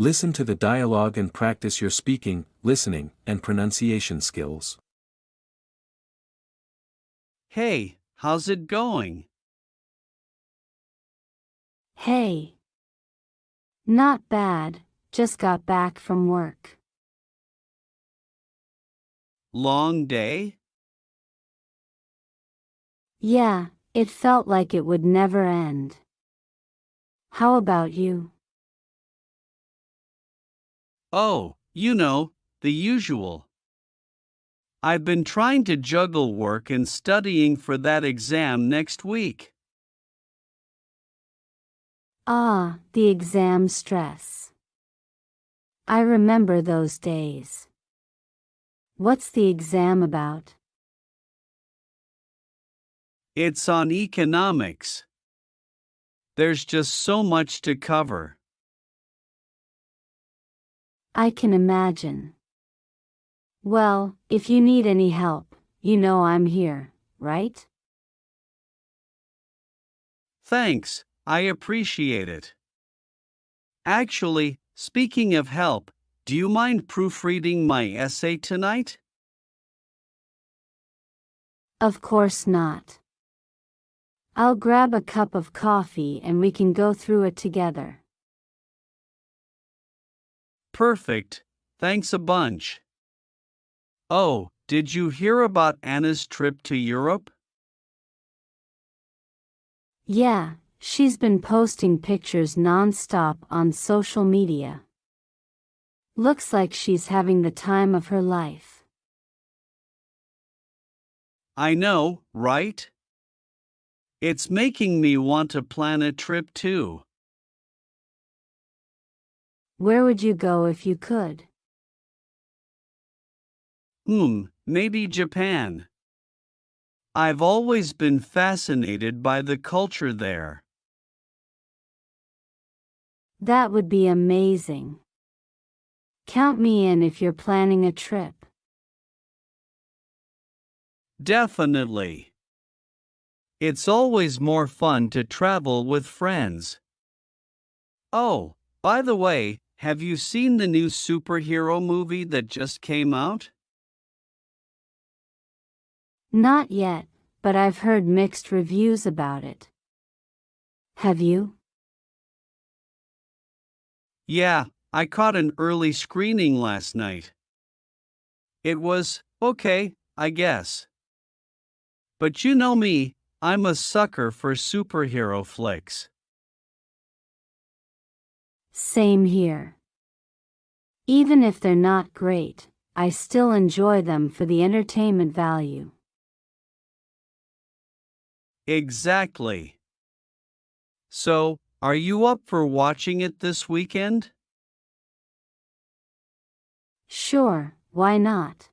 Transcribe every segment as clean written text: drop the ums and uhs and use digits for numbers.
Listen to the dialogue and practice your speaking, listening, and pronunciation skills. Hey, how's it going? Hey. Not bad, just got back from work. Long day? Yeah, it felt like it would never end. How about you? Oh, the usual. I've been trying to juggle work and studying for that exam next week. Ah, the exam stress. I remember those days. What's the exam about? It's on economics. There's just so much to cover. I can imagine. Well, if you need any help, you know I'm here, right? Thanks, I appreciate it. Actually, speaking of help, do you mind proofreading my essay tonight? Of course not. I'll grab a cup of coffee and we can go through it together. Perfect, thanks a bunch. Oh, did you hear about Anna's trip to Europe? Yeah, she's been posting pictures non-stop on social media. Looks like she's having the time of her life. I know, right? It's making me want to plan a trip too. Where would you go if you could? Maybe Japan. I've always been fascinated by the culture there. That would be amazing. Count me in if you're planning a trip. Definitely. It's always more fun to travel with friends. Oh, by the way, have you seen the new superhero movie that just came out? Not yet, but I've heard mixed reviews about it. Have you? Yeah, I caught an early screening last night. It was okay, I guess. But you know me, I'm a sucker for superhero flicks. Same here. Even if they're not great, I still enjoy them for the entertainment value. Exactly. So, are you up for watching it this weekend? Sure, why not?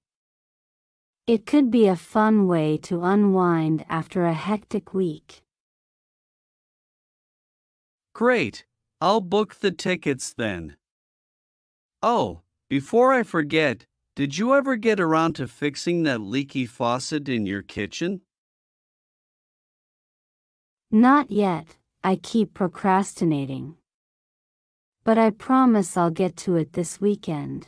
It could be a fun way to unwind after a hectic week. Great, I'll book the tickets then. Oh, before I forget, did you ever get around to fixing that leaky faucet in your kitchen? Not yet, I keep procrastinating. But I promise I'll get to it this weekend.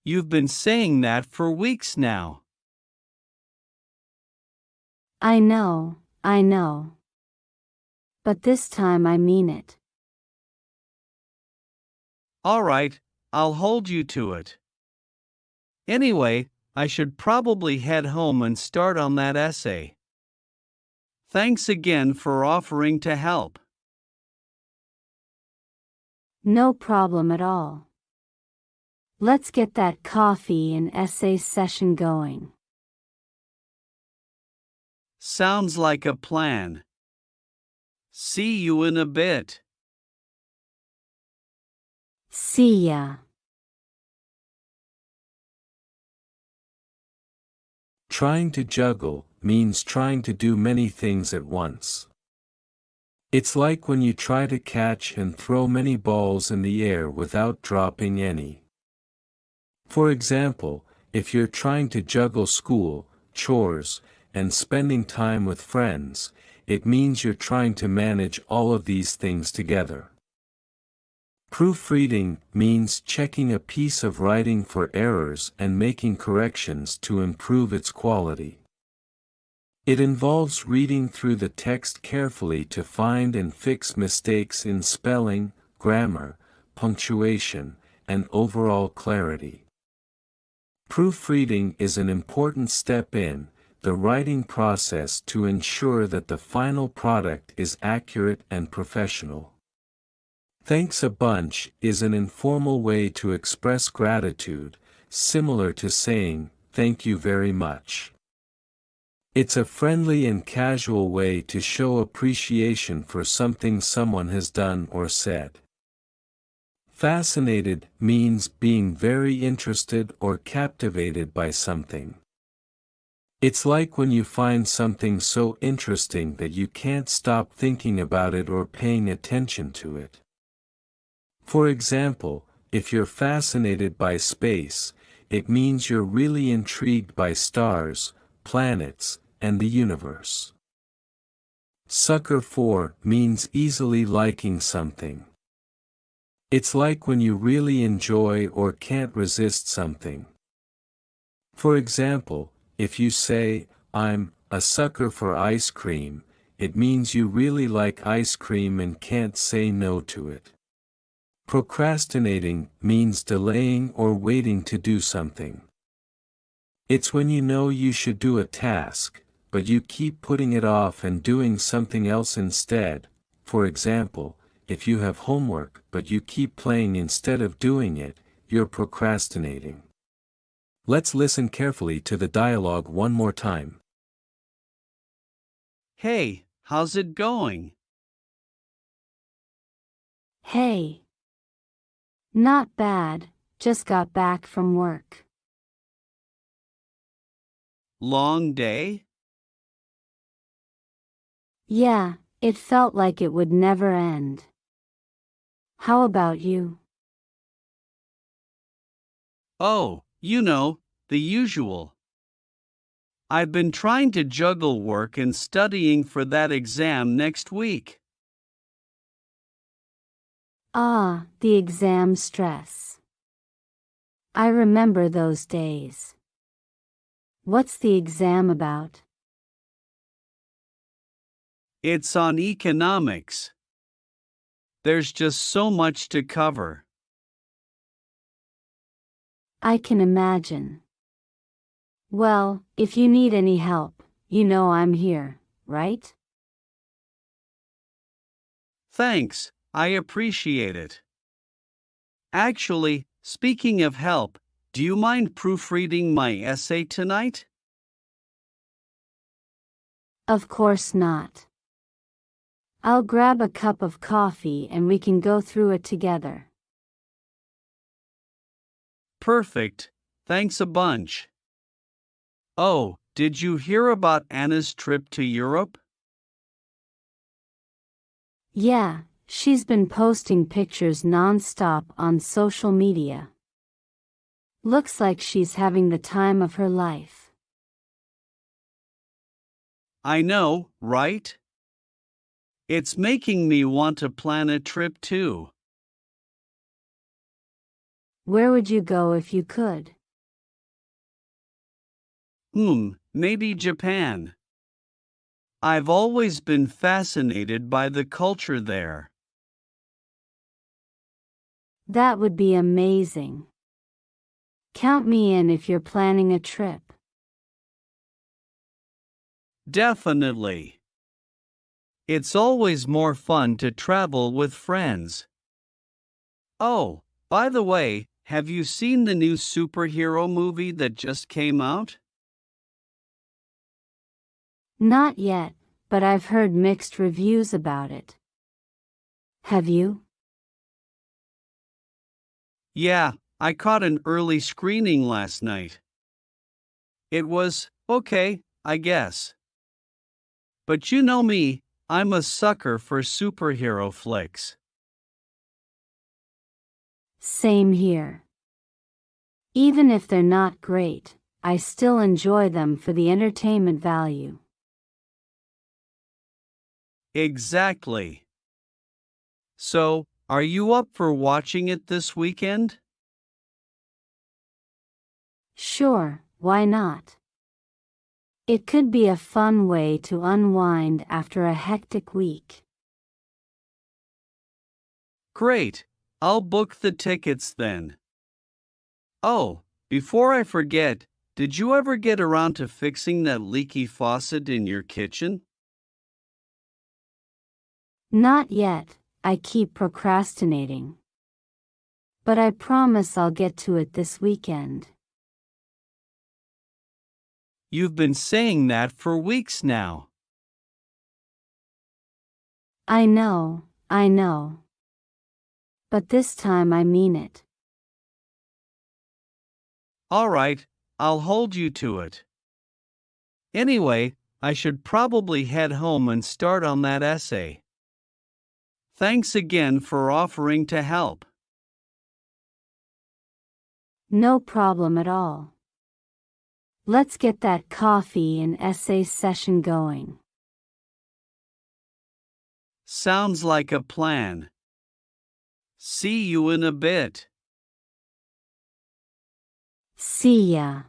You've been saying that for weeks now. I know. But this time I mean it. All right, I'll hold you to it. Anyway, I should probably head home and start on that essay. Thanks again for offering to help. No problem at all. Let's get that coffee and essay session going. Sounds like a plan. See you in a bit. See ya. Trying to juggle means trying to do many things at once. It's like when you try to catch and throw many balls in the air without dropping any. For example, if you're trying to juggle school, chores, and spending time with friends, it means you're trying to manage all of these things together. Proofreading means checking a piece of writing for errors and making corrections to improve its quality. It involves reading through the text carefully to find and fix mistakes in spelling, grammar, punctuation, and overall clarity. Proofreading is an important step in the writing process to ensure that the final product is accurate and professional. Thanks a bunch is an informal way to express gratitude, similar to saying, "Thank you very much." It's a friendly and casual way to show appreciation for something someone has done or said. Fascinated means being very interested or captivated by something. It's like when you find something so interesting that you can't stop thinking about it or paying attention to it. For example, if you're fascinated by space, it means you're really intrigued by stars, planets, and the universe. Sucker for means easily liking something. It's like when you really enjoy or can't resist something. For example, if you say, "I'm a sucker for ice cream," it means you really like ice cream and can't say no to it. Procrastinating means delaying or waiting to do something. It's when you know you should do a task, but you keep putting it off and doing something else instead. For example, if you have homework but you keep playing instead of doing it, you're procrastinating. Let's listen carefully to the dialogue one more time. Hey, how's it going? Hey. Not bad, just got back from work. Long day? Yeah, it felt like it would never end. How about you? Oh, the usual. I've been trying to juggle work and studying for that exam next week. Ah, the exam stress. I remember those days. What's the exam about? It's on economics. There's just so much to cover. I can imagine. Well, if you need any help, you know I'm here, right? Thanks, I appreciate it. Actually, speaking of help, do you mind proofreading my essay tonight? Of course not. I'll grab a cup of coffee and we can go through it together. Perfect, thanks a bunch. Oh, did you hear about Anna's trip to Europe? Yeah, she's been posting pictures non-stop on social media. Looks like she's having the time of her life. I know, right? It's making me want to plan a trip too. Where would you go if you could? Maybe Japan. I've always been fascinated by the culture there. That would be amazing. Count me in if you're planning a trip. Definitely. It's always more fun to travel with friends. Oh, by the way, have you seen the new superhero movie that just came out? Not yet, but I've heard mixed reviews about it. Have you? Yeah, I caught an early screening last night. It was okay, I guess. But you know me, I'm a sucker for superhero flicks. Same here. Even if they're not great, I still enjoy them for the entertainment value. Exactly. So, Are you up for watching it this weekend? Sure, why not? It could be a fun way to unwind after a hectic week. Great, I'll book the tickets then. Oh, before I forget, did you ever get around to fixing that leaky faucet in your kitchen? Not yet, I keep procrastinating. But I promise I'll get to it this weekend. You've been saying that for weeks now. I know. But this time I mean it. All right, I'll hold you to it. Anyway, I should probably head home and start on that essay. Thanks again for offering to help. No problem at all. Let's get that coffee and essay session going. Sounds like a plan. See you in a bit. See ya.